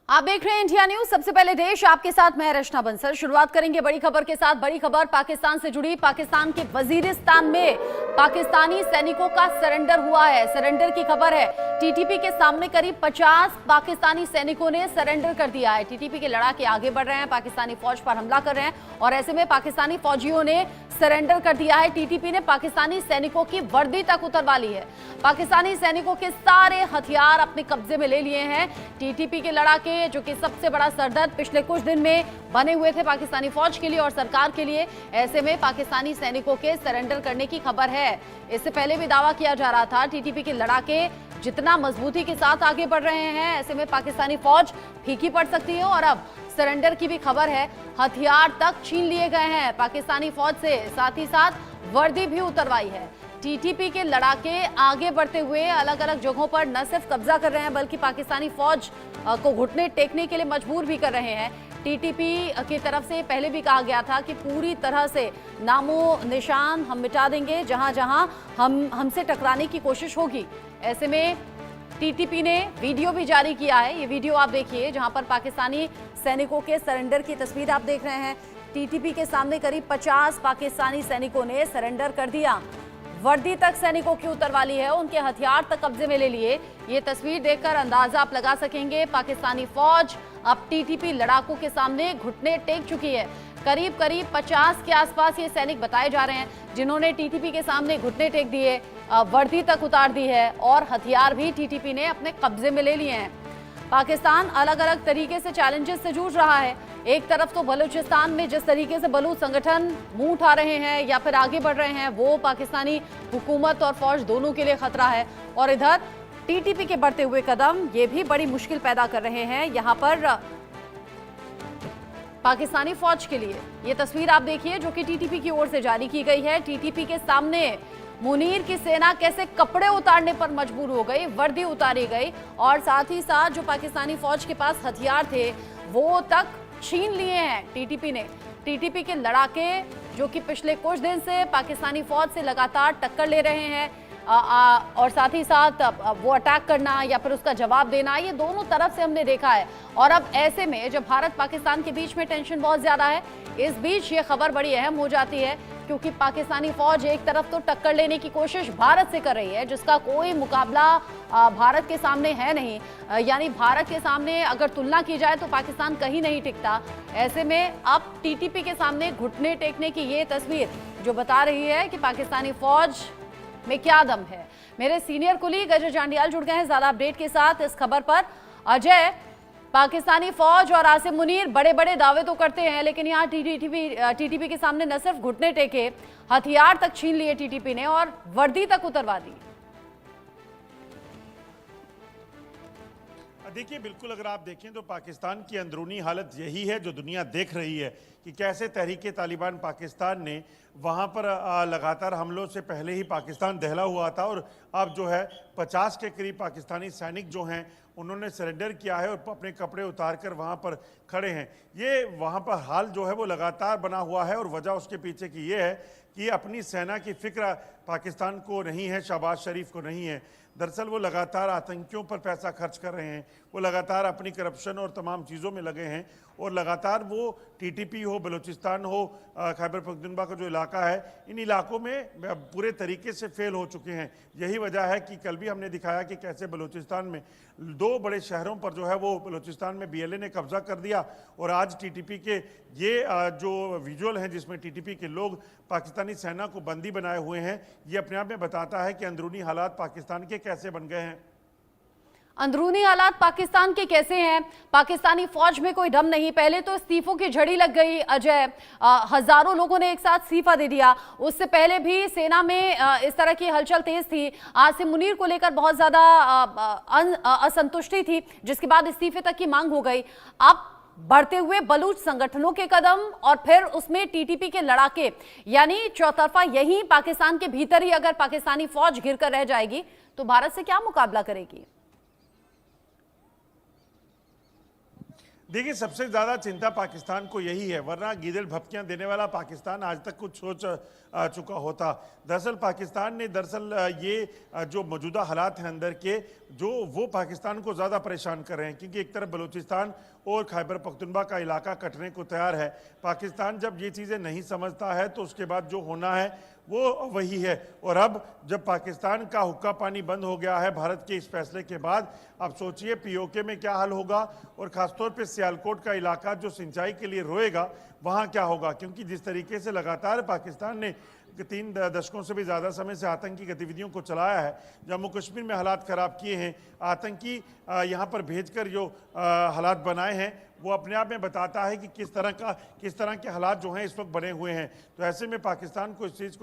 आप देख रहे हैं इंडिया न्यूज। सबसे पहले देश, आपके साथ मैं रचना बंसल। शुरुआत करेंगे बड़ी खबर के साथ। बड़ी खबर पाकिस्तान से जुड़ी। पाकिस्तान के वजीरिस्तान में पाकिस्तानी सैनिकों का सरेंडर हुआ है। सरेंडर की खबर है। टीटीपी के सामने करीब 50 पाकिस्तानी सैनिकों ने सरेंडर कर दिया है। टीटीपी के लड़ाके आगे बढ़ रहे हैं, पाकिस्तानी फौज पर हमला कर रहे हैं और ऐसे में पाकिस्तानी फौजियों ने सरेंडर कर दिया है। टीटीपी ने पाकिस्तानी सैनिकों की वर्दी तक उतरवा ली है। पाकिस्तानी सैनिकों के सारे हथियार अपने कब्जे में ले लिए हैं। टीटीपी के लड़ाके, जो कि सबसे बड़ा सरदर्द पिछले कुछ दिन में बने हुए थे पाकिस्तानी फौज के लिए और सरकार के लिए, ऐसे में पाकिस्तानी सैनिकों के सरेंडर करने की खबर है। इससे पहले भी दावा किया जा रहा था टीटीपी के लड़ाके जितना मजबूती के साथ आगे बढ़ रहे हैं, ऐसे में पाकिस्तानी फौज फीकी पड़ सकती है और अब सरेंडर की भी खबर है। हथियार तक छीन लिए गए हैं पाकिस्तानी फौज से, साथ ही साथ वर्दी भी उतरवाई है। टीटीपी के लड़ाके आगे बढ़ते हुए अलग अलग जगहों पर न सिर्फ कब्जा कर रहे हैं बल्कि पाकिस्तानी फौज को घुटने टेकने के लिए मजबूर भी कर रहे हैं। टीटीपी की तरफ से पहले भी कहा गया था कि पूरी तरह से नामो निशान हम मिटा देंगे जहां जहां हमसे टकराने की कोशिश होगी। ऐसे में टीटीपी ने वीडियो भी जारी किया है। ये वीडियो आप देखिए जहां पर पाकिस्तानी सैनिकों के सरेंडर की तस्वीर आप देख रहे हैं। टीटीपी के सामने करीब 50 पाकिस्तानी सैनिकों ने सरेंडर कर दिया। वर्दी तक सैनिकों की उतरवा ली है, उनके हथियार तक कब्जे में ले लिए। ये तस्वीर देखकर अंदाजा आप लगा सकेंगे, पाकिस्तानी फौज अब टीटीपी लड़ाकों के सामने घुटने टेक चुकी है। करीब 50 के आसपास ये सैनिक बताए जा रहे हैं जिन्होंने टीटीपी के सामने घुटने टेक दिए, वर्दी तक उतार दी है और हथियार भी टीटीपी ने अपने कब्जे में ले लिए हैं। पाकिस्तान अलग अलग तरीके से चैलेंजेस से जूझ रहा है। एक तरफ तो बलूचिस्तान में जिस तरीके से बलूच संगठन मुंह उठा रहे हैं या फिर आगे बढ़ रहे हैं, वो पाकिस्तानी हुकूमत और फौज दोनों के लिए खतरा है, और इधर टीटीपी के बढ़ते हुए कदम ये भी बड़ी मुश्किल पैदा कर रहे हैं यहां पर पाकिस्तानी फौज के लिए। ये तस्वीर आप देखिए जो कि टीटीपी की ओर से जारी की गई है। टीटीपी के सामने मुनीर की सेना कैसे कपड़े उतारने पर मजबूर हो गई, वर्दी उतारी गई और साथ ही साथ जो पाकिस्तानी फौज के पास हथियार थे वो तक छीन लिए हैं टीटीपी ने। टीटीपी के लड़ाके जो कि पिछले कुछ दिन से पाकिस्तानी फौज से लगातार टक्कर ले रहे हैं और साथ ही साथ वो अटैक करना या फिर उसका जवाब देना, ये दोनों तरफ से हमने देखा है। और अब ऐसे में जब भारत पाकिस्तान के बीच में टेंशन बहुत ज्यादा है, इस बीच ये खबर बड़ी अहम हो जाती है क्योंकि पाकिस्तानी फौज एक तरफ तो टक्कर लेने की कोशिश भारत से कर रही है जिसका कोई मुकाबला भारत के सामने है नहीं, यानी भारत के सामने अगर तुलना की जाए तो पाकिस्तान कहीं नहीं टिकता। ऐसे में अब टीटीपी के सामने घुटने टेकने की ये तस्वीर जो बता रही है कि पाकिस्तानी फौज में क्या दम है। मेरे सीनियर कुलीग अजय जांडियाल जुड़ गए हैं ज्यादा अपडेट के साथ इस खबर पर। अजय, पाकिस्तानी फौज और आसिम मुनीर बड़े बड़े दावे तो करते हैं लेकिन यहाँ टीटीपी के सामने न सिर्फ घुटने टेके, हथियार तक छीन लिए टीटीपी ने और वर्दी तक उतरवा दी। देखिए, बिल्कुल अगर आप देखें तो पाकिस्तान की अंदरूनी हालत यही है जो दुनिया देख रही है कि कैसे तहरीके तालिबान पाकिस्तान ने वहाँ पर लगातार हमलों से पहले ही पाकिस्तान दहला हुआ था और अब जो है 50 के करीब पाकिस्तानी सैनिक जो हैं उन्होंने सरेंडर किया है और अपने कपड़े उतार कर वहाँ पर खड़े हैं। ये वहाँ पर हाल जो है वो लगातार बना हुआ है और वजह उसके पीछे की ये है कि अपनी सेना की फिक्र पाकिस्तान को नहीं है, शहबाज शरीफ को नहीं है। दरअसल वो लगातार आतंकियों पर पैसा खर्च कर रहे हैं, वो लगातार अपनी करप्शन और तमाम चीज़ों में लगे हैं और लगातार वो टीटीपी हो, बलूचिस्तान हो, खैबर पख्तूनख्वा का जो इलाका है, इन इलाकों में पूरे तरीके से फेल हो चुके हैं। यही वजह है कि कल भी हमने दिखाया कि कैसे बलूचिस्तान में 2 बड़े शहरों पर जो है वो बलूचिस्तान में बीएलए ने कब्जा कर दिया और आज टीटीपी के ये जो विजुअल हैं जिसमें टीटीपी के लोग पाकिस्तानी सेना को बंदी बनाए हुए हैं, ये अपने आप में बताता है कि अंदरूनी हालात पाकिस्तान के कैसे बन गए हैं। अंदरूनी हालात पाकिस्तान के कैसे हैं? पाकिस्तानी फौज में कोई दम नहीं। पहले तो इस्तीफों की झड़ी लग गई अजय, हजारों लोगों ने एक साथ इस्तीफा दे दिया। उससे पहले भी सेना में इस तरह की हलचल तेज थी, आसिम मुनीर को लेकर बहुत ज्यादा असंतुष्टि थी जिसके बाद इस्तीफे तक की मांग हो गई। अब बढ़ते हुए बलूच संगठनों के कदम और फिर उसमें टीटीपी के लड़ाके, यानी चौतरफा यही पाकिस्तान के भीतर ही अगर पाकिस्तानी फौज घिर कर रह जाएगी तो भारत से क्या मुकाबला करेगी? देखिए, सबसे ज्यादा चिंता पाकिस्तान को यही है, वरना गीदड़ भपकियां देने वाला पाकिस्तान आज तक कुछ सोच चुका होता। दरअसल पाकिस्तान ने ये जो मौजूदा हालात हैं अंदर के, जो वो पाकिस्तान को ज़्यादा परेशान कर रहे हैं, क्योंकि एक तरफ बलूचिस्तान और खैबर पख्तूनख्वा का इलाका कटने को तैयार है। पाकिस्तान जब ये चीज़ें नहीं समझता है तो उसके बाद जो होना है वो वही है। और अब जब पाकिस्तान का हुक्का पानी बंद हो गया है भारत के इस फैसले के बाद, अब सोचिए पीओके में क्या हाल होगा, और ख़ासतौर पे सियालकोट का इलाका जो सिंचाई के लिए रोएगा वहाँ क्या होगा। क्योंकि जिस तरीके से लगातार पाकिस्तान ने 3 दशकों से भी ज़्यादा समय से आतंकी गतिविधियों को चलाया है, जम्मू कश्मीर में हालात ख़राब किए हैं, आतंकी यहाँ पर भेजकर जो हालात बनाए हैं, वो अपने आप में बताता है कि किस तरह के हालात जो हैं इस वक्त बने हुए हैं। तो ऐसे में पाकिस्तान को इस चीज़ को